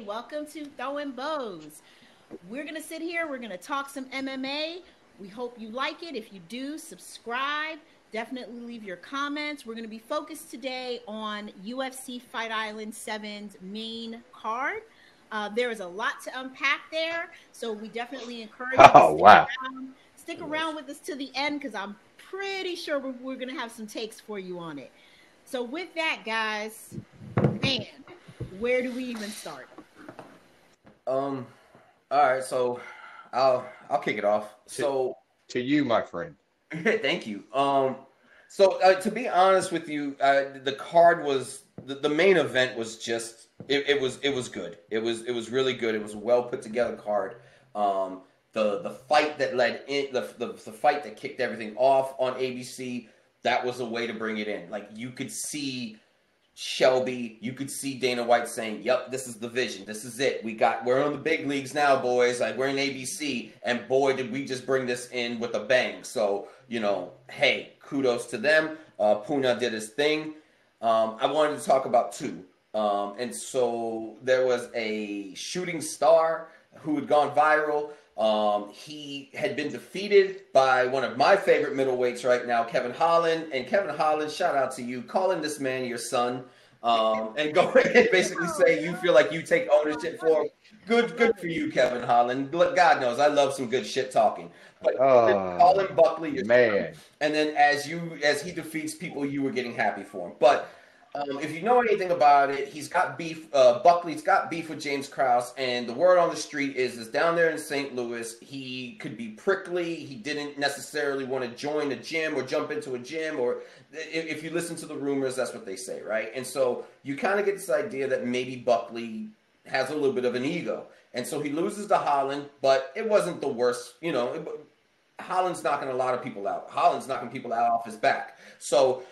Welcome to Throwing Bows. We're going to sit here. We're going to talk some MMA. We hope you like it. If you do, subscribe. Definitely leave your comments. We're going to be focused today on UFC Fight Island 7's main card. There is a lot to unpack there, so we definitely encourage you to stick around with us to the end, because I'm pretty sure we're going to have some takes for you on it. So with that, guys, man, where do we even start? All right, so I'll kick it off. So to you, my friend. Thank you. To be honest with you, the card was the main event was just it was good. It was really good. It was a well put together card. The fight that led in the fight that kicked everything off on ABC, that was a way to bring it in. Like, you could see Shelby, you could see Dana White saying, "Yep, this is the vision. This is it. We're on the big leagues now, boys. Like, we're in ABC, and boy, did we just bring this in with a bang." So, hey, kudos to them. Puna did his thing. I wanted to talk about two. And so there was a shooting star who had gone viral. He had been defeated by one of my favorite middleweights right now, Kevin Holland. And Kevin Holland, shout out to you, calling this man your son, and go and basically say you feel like you take ownership for him. Good for you, Kevin Holland. God knows I love some good shit talking. But Colin Buckley, your man. Son. And then as he defeats people, you were getting happy for him. But if you know anything about it, he's got beef. Buckley's got beef with James Krause, and the word on the street is down there in St. Louis, he could be prickly. He didn't necessarily want to join a gym or jump into a gym, or if you listen to the rumors, that's what they say, right? And so you kind of get this idea that maybe Buckley has a little bit of an ego, and so he loses to Holland, but it wasn't the worst, Holland's knocking a lot of people out. Holland's knocking people out off his back. So,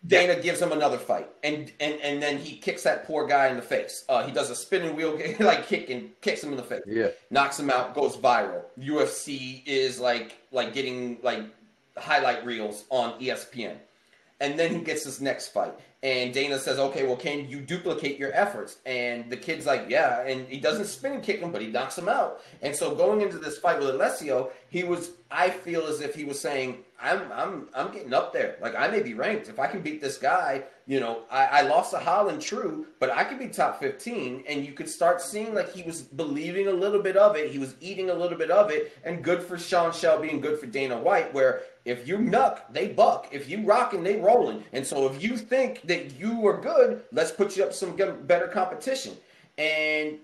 Dana gives him another fight, and then he kicks that poor guy in the face. He does a spinning wheel kick and kicks him in the face. Yeah, knocks him out, goes viral. UFC is like getting highlight reels on ESPN, and then he gets his next fight. And Dana says, "Okay, well, can you duplicate your efforts?" And the kid's like, "Yeah." And he doesn't spin and kick him, but he knocks him out. And so going into this fight with Alessio, I feel as if he was saying, I'm getting up there. Like, I may be ranked. If I can beat this guy, I lost to Holland, true, but I could be top 15. And you could start seeing like he was believing a little bit of it. He was eating a little bit of it. And good for Sean Shelby and good for Dana White, where if you knuck, they buck. If you rocking, they rolling. And so if you think that you are good, let's put you up some better competition. And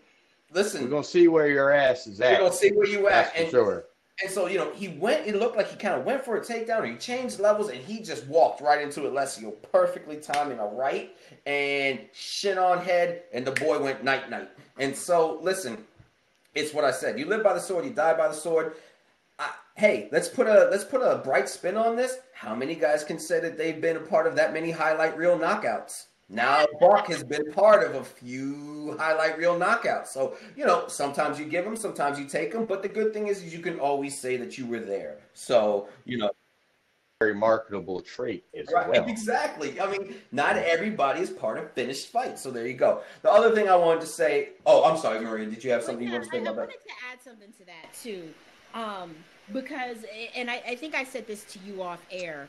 listen, we're going to see where your ass is at. We're going to see where you at. That's for sure. And so, it looked like he kind of went for a takedown, or he changed levels, and he just walked right into Alessio, perfectly timing a right, and shin on head, and the boy went night-night. And so, listen, it's what I said. You live by the sword, you die by the sword. Hey, let's put a bright spin on this. How many guys can say that they've been a part of that many highlight reel knockouts? Now, Buck has been part of a few highlight reel knockouts. So, sometimes you give them, sometimes you take them. But the good thing is you can always say that you were there. So, very marketable trait as well. Exactly. I mean, not everybody is part of finished fights. So there you go. The other thing I wanted to say. Oh, I'm sorry, Maria. Did you have something you wanted to say about that? I wanted to add something to that too, because, and I think I said this to you off air,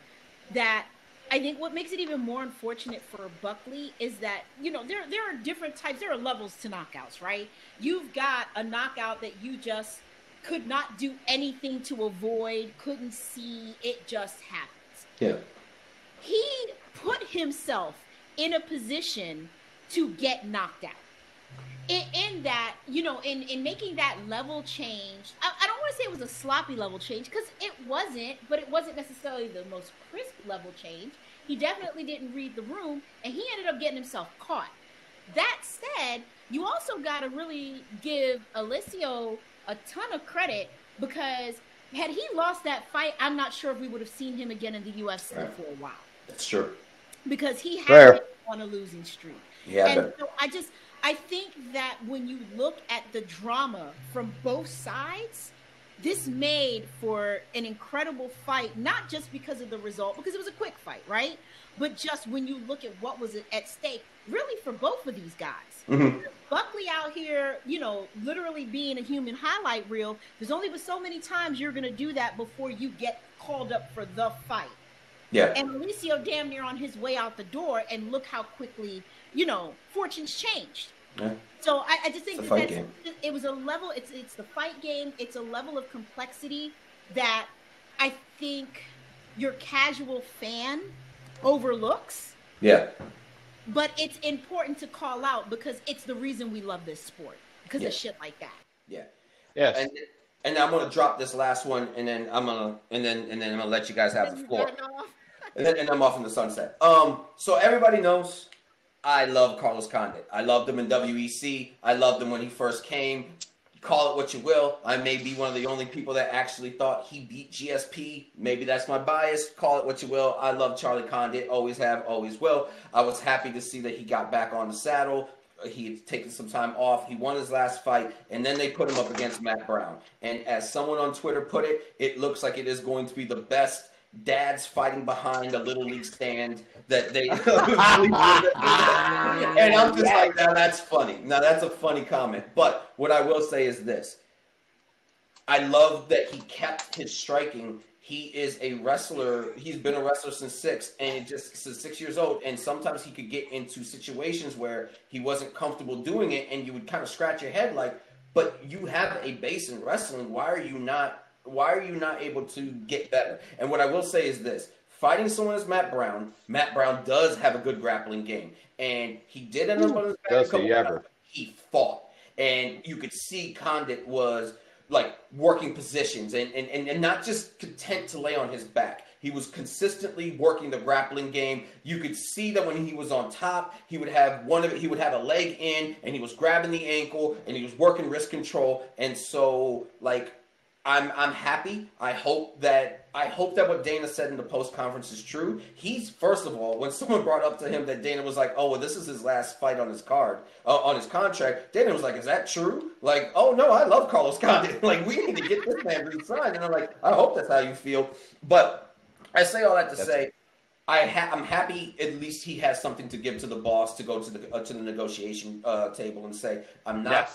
that I think what makes it even more unfortunate for Buckley is that, there are different types. There are levels to knockouts, right? You've got a knockout that you just could not do anything to avoid, couldn't see, it just happens. Yeah. He put himself in a position to get knocked out. In that, in making that level change, I don't want to say it was a sloppy level change, because it wasn't, but it wasn't necessarily the most crisp level change. He definitely didn't read the room, and he ended up getting himself caught. That said, you also got to really give Alessio a ton of credit, because had he lost that fight, I'm not sure if we would have seen him again in the UFC for a while. That's true. Because he had been on a losing streak. Yeah. And so I think that when you look at the drama from both sides, this made for an incredible fight, not just because of the result, because it was a quick fight, right? But just when you look at what was at stake, really for both of these guys. Mm-hmm. Buckley out here, literally being a human highlight reel, there's only but so many times you're going to do that before you get called up for the fight. Yeah. And Mauricio damn near on his way out the door, and look how quickly, fortunes changed. Yeah. So I just think it was a level, it's the fight game, it's a level of complexity that I think your casual fan overlooks. Yeah. But it's important to call out because it's the reason we love this sport, because of shit like that. Yeah. Yes. And I'm gonna drop this last one, and then I'm gonna let you guys have the floor, and I'm off in the sunset. So everybody knows I love Carlos Condit. I loved him in WEC. I loved him when he first came. Call it what you will. I may be one of the only people that actually thought he beat GSP. Maybe that's my bias. Call it what you will. I love Charlie Condit. Always have, always will. I was happy to see that he got back on the saddle. He had taken some time off. He won his last fight, and then they put him up against Matt Brown. And as someone on Twitter put it, it looks like it is going to be the best dads fighting behind a little league stand that they and I'm just like, now that's funny. Now that's a funny comment. But what I will say is this. I love that he kept his striking. He is a wrestler. He's been a wrestler since 6 years old. And sometimes he could get into situations where he wasn't comfortable doing it, and you would kind of scratch your head like, but you have a base in wrestling. Why are you not able to get better? And what I will say is this. Fighting someone as Matt Brown does have a good grappling game. And he did end up on his back. Does he ever? He fought. And you could see Condit was like working positions and not just content to lay on his back. He was consistently working the grappling game. You could see that when he was on top, he would have a leg in, and he was grabbing the ankle, and he was working wrist control. And so, like, I'm happy. I hope that what Dana said in the post conference is true. He's, first of all, when someone brought up to him that Dana was like, "Oh, well, this is his last fight on his on his contract," Dana was like, "Is that true?" Like, "Oh no, I love Carlos Condit. Like, we need to get this man re-signed." And I'm like, "I hope that's how you feel." But I say all that to say, I'm happy at least he has something to give to the boss to go to the negotiation table and say, I'm not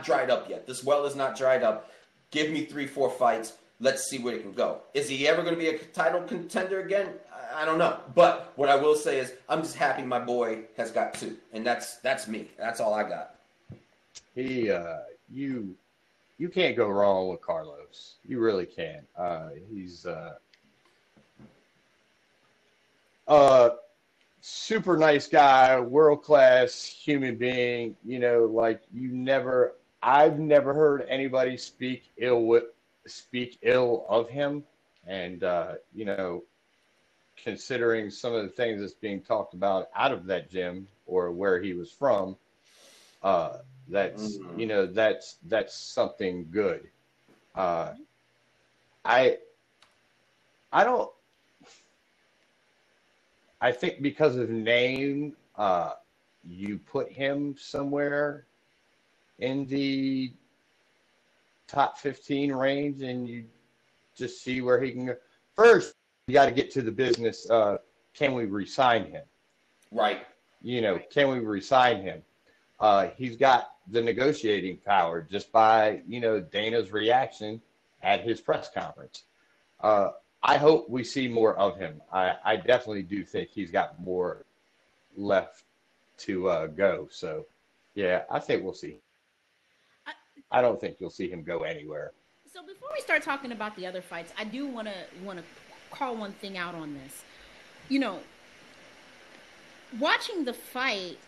dried up yet. This well is not dried up. Give me 3-4 fights. Let's see where it can go. Is he ever going to be a title contender again? I don't know. But what I will say is I'm just happy my boy has got 2. And that's me. That's all I got. You can't go wrong with Carlos. You really can't. He's super nice guy, world-class human being. I've never heard anybody speak ill of him. And, considering some of the things that's being talked about out of that gym or where he was from, that's something good. I think because of name, you put him somewhere in the top 15 range, and you just see where he can go. First, you got to get to the business. Can we re-sign him? Right. Can we re-sign him? He's got the negotiating power just by, Dana's reaction at his press conference. I hope we see more of him. I definitely do think he's got more left to go. So, yeah, I think we'll see. I don't think you'll see him go anywhere. So before we start talking about the other fights, I do want to call one thing out on this. Watching the fight,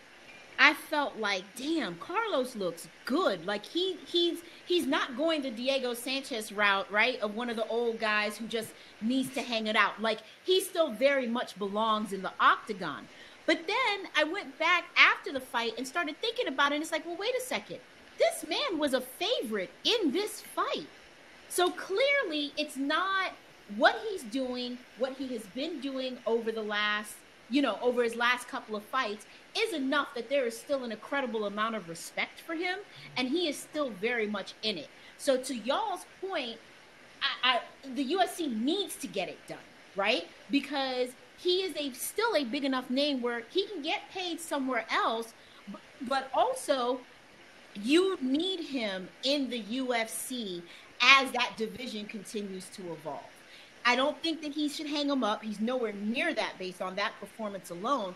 I felt like, damn, Carlos looks good. Like he's not going the Diego Sanchez route, right? Of one of the old guys who just needs to hang it out. Like he still very much belongs in the octagon. But then I went back after the fight and started thinking about it. And it's like, well, wait a second. This man was a favorite in this fight. So clearly it's not what he's doing, what he has been doing over the last, over his last couple of fights is enough that there is still an incredible amount of respect for him. And he is still very much in it. So to y'all's point, the UFC needs to get it done, right? Because he is still a big enough name where he can get paid somewhere else, but also you need him in the UFC as that division continues to evolve. I don't think that he should hang him up. He's nowhere near that based on that performance alone.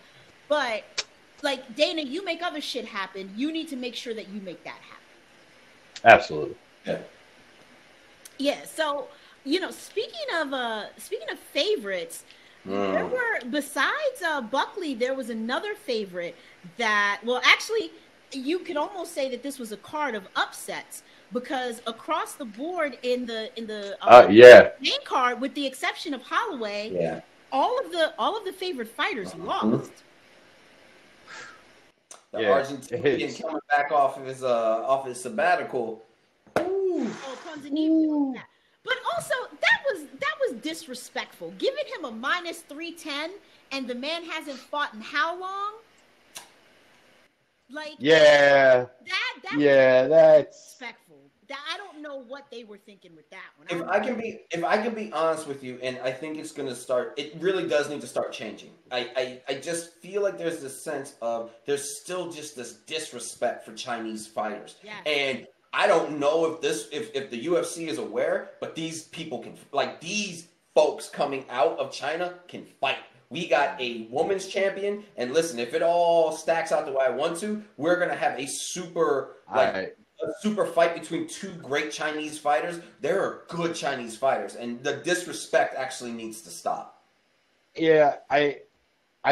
But like Dana, you make other shit happen. You need to make sure that you make that happen. Absolutely. Yeah. Yeah. So, speaking of favorites, there were besides Buckley, there was another favorite that, well, actually, you could almost say that this was a card of upsets because across the board in the Yeah. main card, with the exception of Holloway, Yeah. all of the favorite fighters lost. The Yeah, Argentinian coming back off of his sabbatical. Ooh. Oh, Ponzinibbio, yeah. But also that was disrespectful. Giving him a -310 and the man hasn't fought in how long? Like Yeah. that Yeah, was that's disrespectful. That I don't know what they were thinking with that one. If I can be honest with you, and I think it's going to start. It really does need to start changing. I just feel like there's this sense of there's still just this disrespect for Chinese fighters, Yes. and I don't know if the UFC is aware, but these people can, like, these folks coming out of China can fight. We got a women's champion, and listen, if it all stacks out the way I want to, we're gonna have a super fight between two great Chinese fighters. There are good Chinese fighters, and the disrespect actually needs to stop. Yeah, I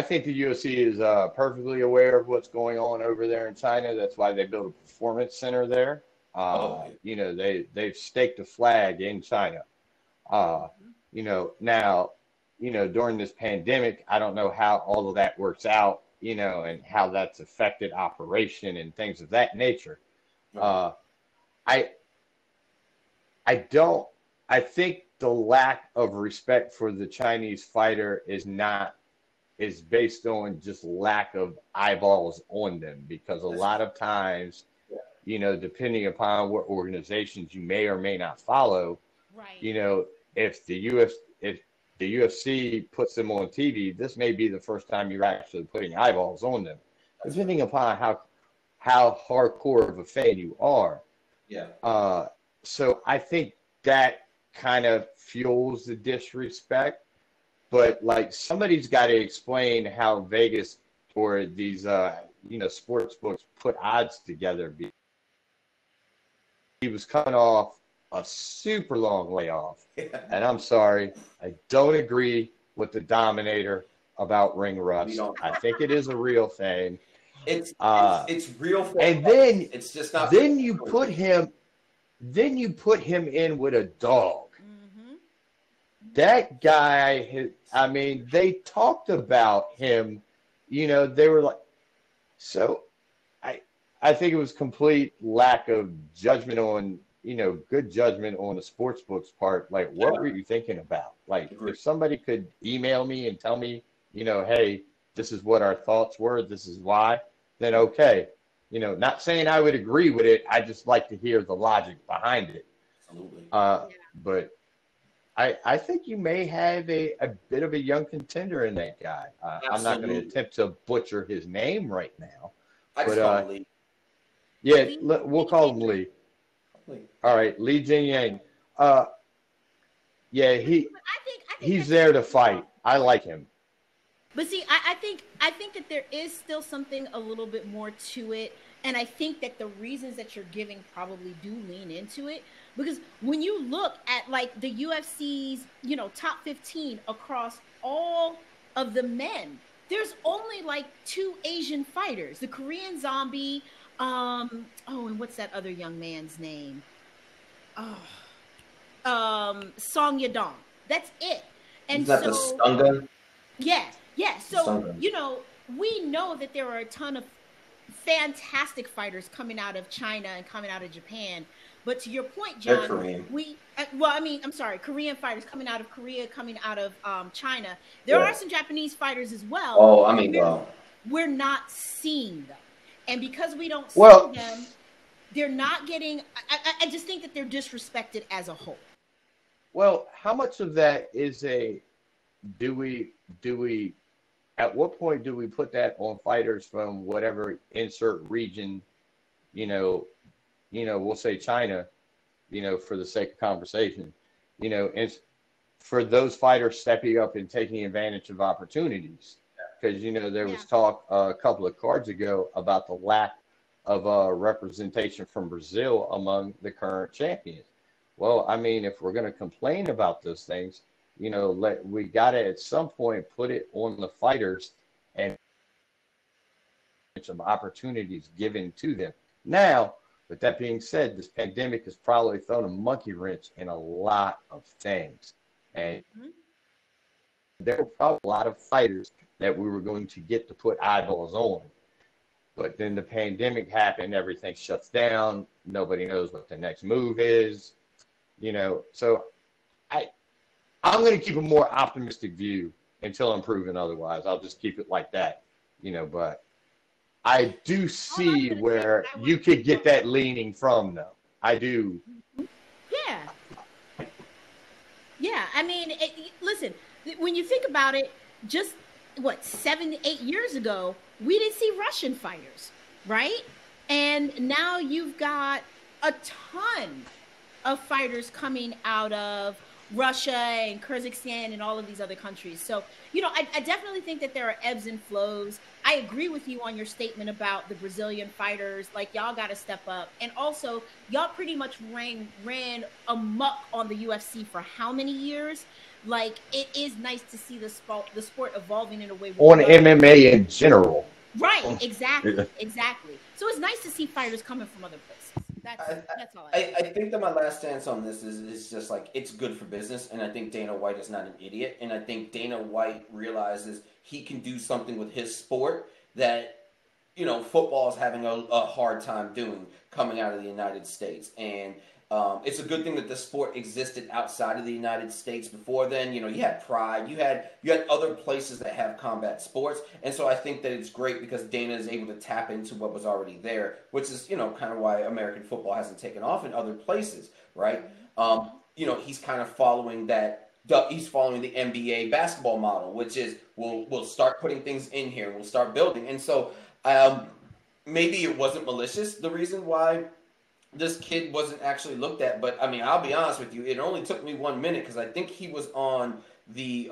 think the UFC is perfectly aware of what's going on over there in China. That's why they built a performance center there. They've staked a flag in China. Now, during this pandemic, I don't know how all of that works out, and how that's affected operation and things of that nature. I think the lack of respect for the Chinese fighter is based on just lack of eyeballs on them, because a lot of times, depending upon what organizations you may or may not follow, Right. if the UFC puts them on TV, this may be the first time you're actually putting eyeballs on them, depending upon how hardcore of a fan you are. Yeah. So I think that kind of fuels the disrespect. But like, somebody's got to explain how Vegas or these sports books put odds together. He was coming off a super long layoff, and I'm sorry, I don't agree with the Dominator about ring rust. I think it is a real thing. It's real. And then it's just not. Then you put him in with a dog. Mm-hmm. That guy, I mean, they talked about him, they were like, so I think it was complete lack of judgment on, good judgment on the sports book's part. Like, what were you thinking about? Like, if somebody could email me and tell me, hey, this is what our thoughts were, this is why, then okay. Not saying I would agree with it. I just like to hear the logic behind it. Absolutely. But I think you may have a bit of a young contender in that guy. I'm not going to attempt to butcher his name right now. Lee. Yeah, we'll call him Lee. All right, Li Jingyang. Yeah, he's there to fight. I like him. But see, I think that there is still something a little bit more to it, and I think that the reasons that you're giving probably do lean into it, because when you look at like the UFC's top 15 across all of the men, there's only like 2 Asian fighters: the Korean Zombie, and what's that other young man's name? Song Yadong. That's it. And Is that the Stunga? Yeah. So, Stunga. We know that there are a ton of fantastic fighters coming out of China and coming out of Japan. But to your point, John, Korean fighters coming out of Korea, coming out of China. There are some Japanese fighters as well. Oh, we're not seeing them. And because we don't see them, they're not getting. I just think that they're disrespected as a whole. Well, how much of that is do we At what point do we put that on fighters from whatever insert region, you know, we'll say China, for the sake of conversation, and for those fighters stepping up and taking advantage of opportunities. Because, there was talk a couple of cards ago about the lack of representation from Brazil among the current champions. Well, I mean, if we're going to complain about those things, we got to at some point put it on the fighters and some opportunities given to them. Now, with that being said, this pandemic has probably thrown a monkey wrench in a lot of things. And there were probably a lot of fighters that we were going to get to put eyeballs on. But then the pandemic happened, everything shuts down, nobody knows what the next move is, So I'm going to keep a more optimistic view until I'm proven otherwise. I'll just keep it like that, but I do see where you could get that leaning from, though. I do. Yeah. Yeah. I mean, listen, when you think about it, just 7-8 years ago, we didn't see Russian fighters, right? And now you've got a ton of fighters coming out of Russia and Kyrgyzstan and all of these other countries. So, I definitely think that there are ebbs and flows. I agree with you on your statement about the Brazilian fighters. Like, y'all got to step up. And also, y'all pretty much ran amok on the UFC for how many years? Like, it is nice to see the sport evolving in a way. On MMA in general. Right, exactly, exactly. So it's nice to see fighters coming from other places. That's all I think that my last stance on this is just like, it's good for business, and I think Dana White is not an idiot, and I think Dana White realizes he can do something with his sport that, football is having a hard time doing coming out of the United States. And it's a good thing that the sport existed outside of the United States before then. You had Pride, you had other places that have combat sports, and so I think that it's great because Dana is able to tap into what was already there, which is kind of why American football hasn't taken off in other places, right? He's kind of following that. He's following the NBA basketball model, which is we'll start putting things in here, we'll start building, and so maybe it wasn't malicious, the reason why this kid wasn't actually looked at, but I mean, I'll be honest with you, it only took me 1 minute because I think he was on the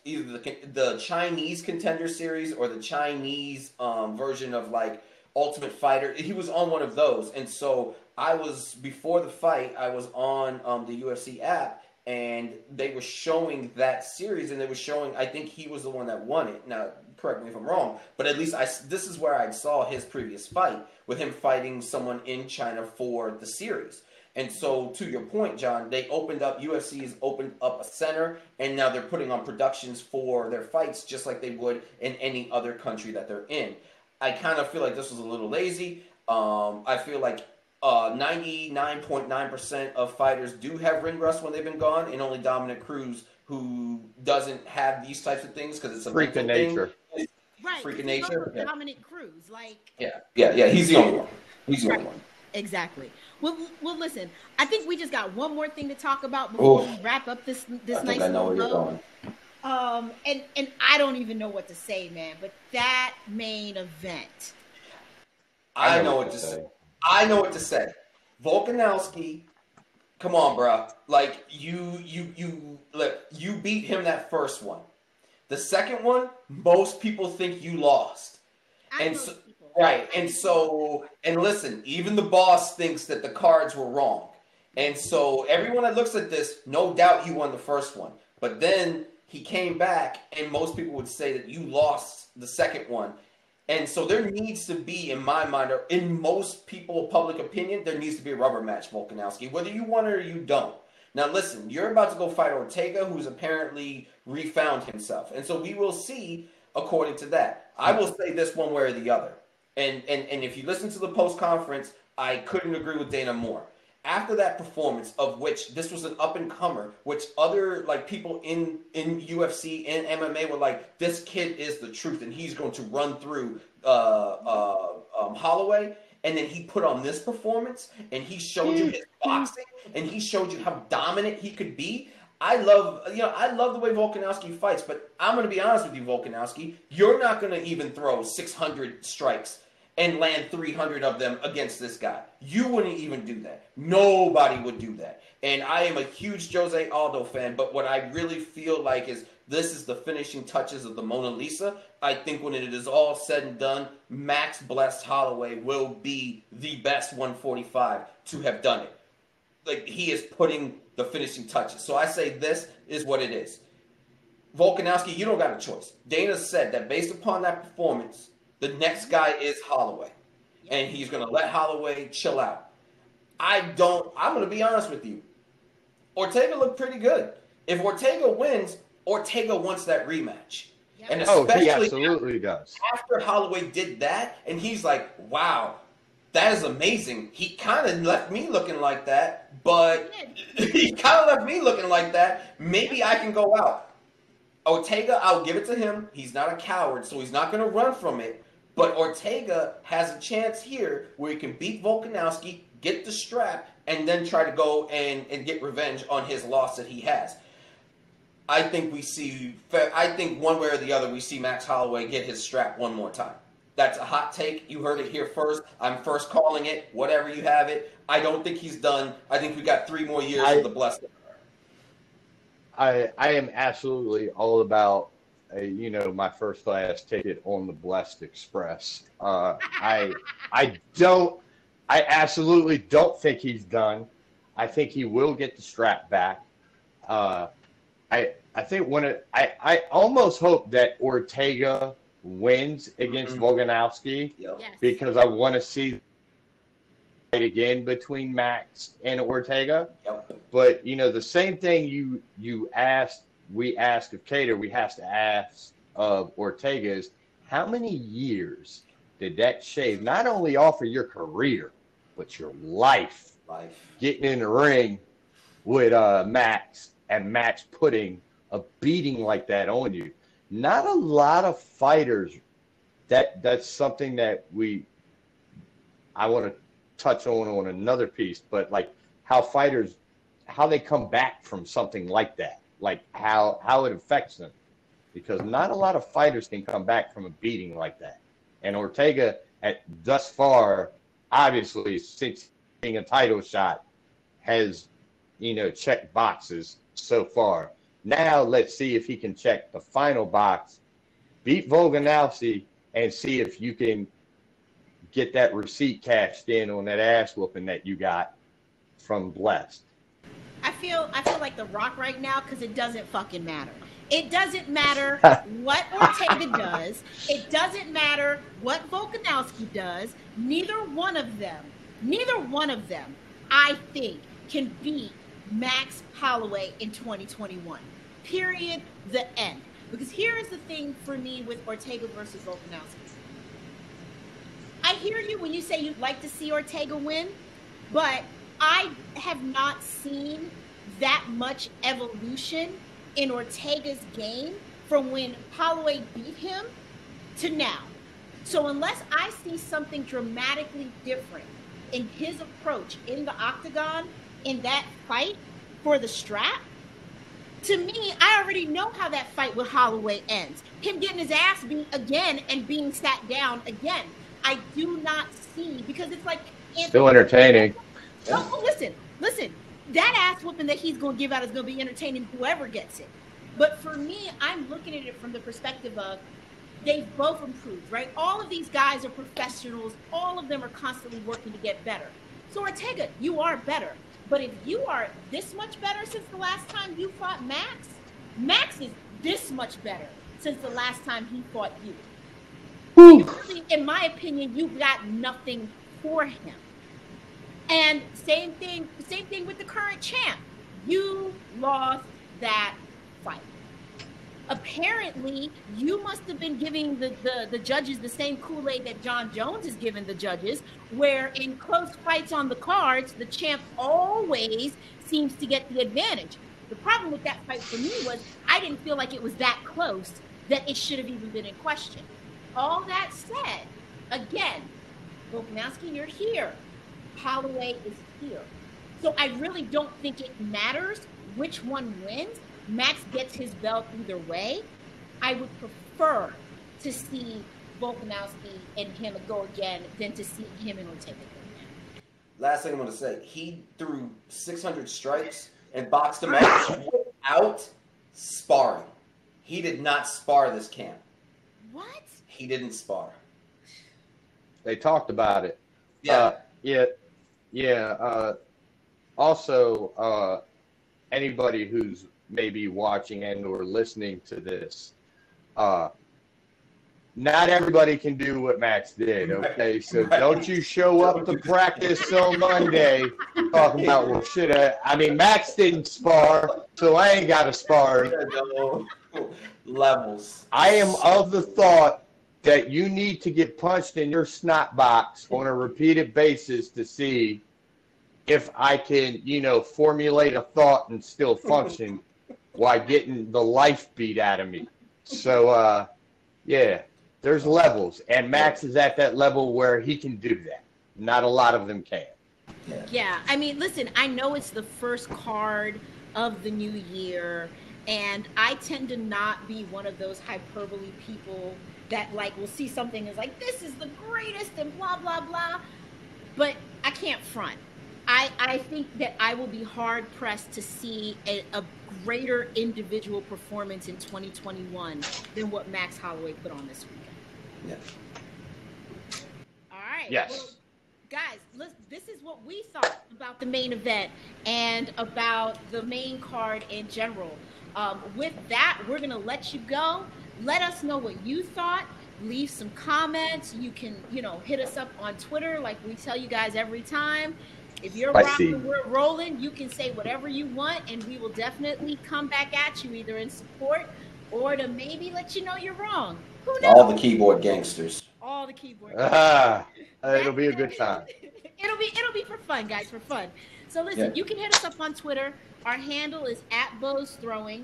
either the Chinese Contender Series or the Chinese version of like Ultimate Fighter. He was on one of those, and so before the fight, I was on the UFC app, and they were showing that series, and they were showing, I think he was the one that won it. Now, correct me if I'm wrong, but at least this is where I saw his previous fight, with him fighting someone in China for the series. And so, to your point, John, UFC has opened up a center, and now they're putting on productions for their fights just like they would in any other country that they're in. I kind of feel like this was a little lazy. I feel like 99.9% of fighters do have ring rust when they've been gone, and only Dominic Cruz, who doesn't have these types of things because it's a freak of nature. Right, freak of nature. Yeah. Dominic Cruz, like yeah. He's the only one. He's the only one. Exactly. Well, listen. I think we just got one more thing to talk about before we wrap up this nice. I think I know where you're going. And I don't even know what to say, man. But that main event. I know what to say. I know what to say. Volkanovski, come on, bro. Like you beat him that first one. The second one, most people think you lost. Right. And listen, even the boss thinks that the cards were wrong. And so everyone that looks at this, no doubt he won the first one. But then he came back, and most people would say that you lost the second one. And so there needs to be, in my mind, or in most people's public opinion, there needs to be a rubber match, Volkanovski, whether you want it or you don't. Now, listen, you're about to go fight Ortega, who's apparently refound himself. And so we will see according to that. I will say this one way or the other. And if you listen to the post-conference, I couldn't agree with Dana more. After that performance, of which this was an up-and-comer, which other people in UFC and MMA were like, this kid is the truth, and he's going to run through Holloway. And then he put on this performance, and he showed you his boxing, and he showed you how dominant he could be. I love the way Volkanovski fights, but I'm going to be honest with you, Volkanovski. You're not going to even throw 600 strikes and land 300 of them against this guy. You wouldn't even do that. Nobody would do that. And I am a huge Jose Aldo fan, but what I really feel like is this is the finishing touches of the Mona Lisa. I think when it is all said and done, Max Blessed Holloway will be the best 145 to have done it. Like, he is putting the finishing touches. So I say this is what it is. Volkanovski, you don't got a choice. Dana said that based upon that performance, the next guy is Holloway. And he's going to let Holloway chill out. I'm going to be honest with you. Ortega looked pretty good. If Ortega wins, Ortega wants that rematch. Yep. And especially he absolutely does. After Holloway did that, and he's like, wow, that is amazing. He kind of left me looking like that, but Maybe I can go out. Ortega, I'll give it to him. He's not a coward, so he's not going to run from it. But Ortega has a chance here where he can beat Volkanovski, get the strap, and then try to go and get revenge on his loss that he has. I think one way or the other, we see Max Holloway get his strap one more time. That's a hot take. You heard it here first. I'm first calling it. Whatever you have it. I don't think he's done. I think we got 3 more years of the blessed. I am absolutely all about my first class ticket on the Blessed Express. I absolutely don't think he's done. I think he will get the strap back. I think I almost hope that Ortega wins against Volkanovski because I want to see it again between Max and Ortega. But the same thing we asked of Kattar, we have to ask of Ortega is how many years did that shave not only off of your career but your life getting in the ring with Max and Max putting a beating like that on you. Not a lot of fighters that's something that I want to touch on another piece, but like how they come back from something like that, like how it affects them, because not a lot of fighters can come back from a beating like that. And Ortega thus far, obviously since being a title shot, has checked boxes so far. Now let's see if he can check the final box, beat Volkanovski, and see if you can get that receipt cashed in on that ass whooping that you got from Blessed. I feel like The Rock right now because it doesn't fucking matter. It doesn't matter what Ortega does. It doesn't matter what Volkanovski does. Neither one of them, I think, can beat Max Holloway in 2021. Period. The end. Because here is the thing for me with Ortega versus Volkanovski. I hear you when you say you'd like to see Ortega win, but I have not seen that much evolution in Ortega's game from when Holloway beat him to now. So unless I see something dramatically different in his approach in the octagon in that fight for the strap, to me, I already know how that fight with Holloway ends. Him getting his ass beat again and being sat down again. I do not see, because it's like... Still entertaining. Oh, listen. That ass whooping that he's going to give out is going to be entertaining whoever gets it. But for me, I'm looking at it from the perspective of they've both improved, right? All of these guys are professionals. All of them are constantly working to get better. So Ortega, you are better. But if you are this much better since the last time you fought Max, Max is this much better since the last time he fought you. Really, in my opinion, you've got nothing for him. And same thing with the current champ. You lost that fight. Apparently, you must have been giving the judges the same Kool-Aid that John Jones is giving the judges, where in close fights on the cards, the champ always seems to get the advantage. The problem with that fight for me was I didn't feel like it was that close that it should have even been in question. All that said, again, Volkanovski, you're here. Holloway is here. So I really don't think it matters which one wins. Max gets his belt either way. I would prefer to see Volkanovski and him go again than to see him and Ortega go again. Last thing I'm going to say, he threw 600 strikes and boxed him out without sparring. He did not spar this camp. What? He didn't spar. They talked about it. Yeah. Also, anybody who's maybe watching and or listening to this, not everybody can do what Max did, okay? So don't you show up to practice on Monday talking about, well, shit, I mean, Max didn't spar, so I ain't got to spar. Levels. I am of the thought that you need to get punched in your snot box on a repeated basis to see if I can, formulate a thought and still function while getting the life beat out of me. So, there's levels, and Max is at that level where he can do that. Not a lot of them can. Yeah, I mean, listen, I know it's the first card of the new year, and I tend to not be one of those hyperbole people that, will see something as this is the greatest and blah, blah, blah. But I can't front. I think that I will be hard-pressed to see a greater individual performance in 2021 than what Max Holloway put on this weekend. Yeah. All right. Yes. Well, guys, this is what we thought about the main event and about the main card in general. With that, we're going to let you go. Let us know what you thought. Leave some comments. You can, hit us up on Twitter like we tell you guys every time. If you're rocking, we're rolling, you can say whatever you want, and we will definitely come back at you either in support or to maybe let you know you're wrong. Who knows? All the keyboard gangsters. All the keyboard gangsters. It'll be a good time. It'll be for fun, guys, for fun. So listen, you can hit us up on Twitter. Our handle is @BozThrowing.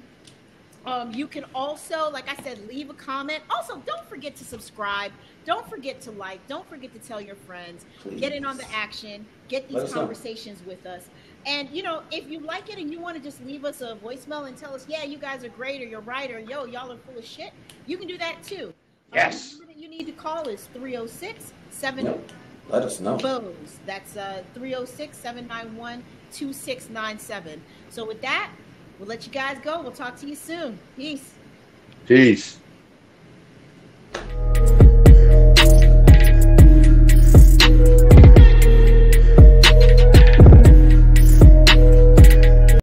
You can also, like I said, leave a comment. Also, don't forget to subscribe. Don't forget to like. Don't forget to tell your friends. Please. Get in on the action. Get these conversations with us. And, if you like it and you want to just leave us a voicemail and tell us, yeah, you guys are great, or you're right, or yo, y'all are full of shit, you can do that too. Yes. The number that you need to call is 306-7... No. Let us know. BOZ. That's 306-791-2697. So with that, we'll let you guys go. We'll talk to you soon. Peace. Peace.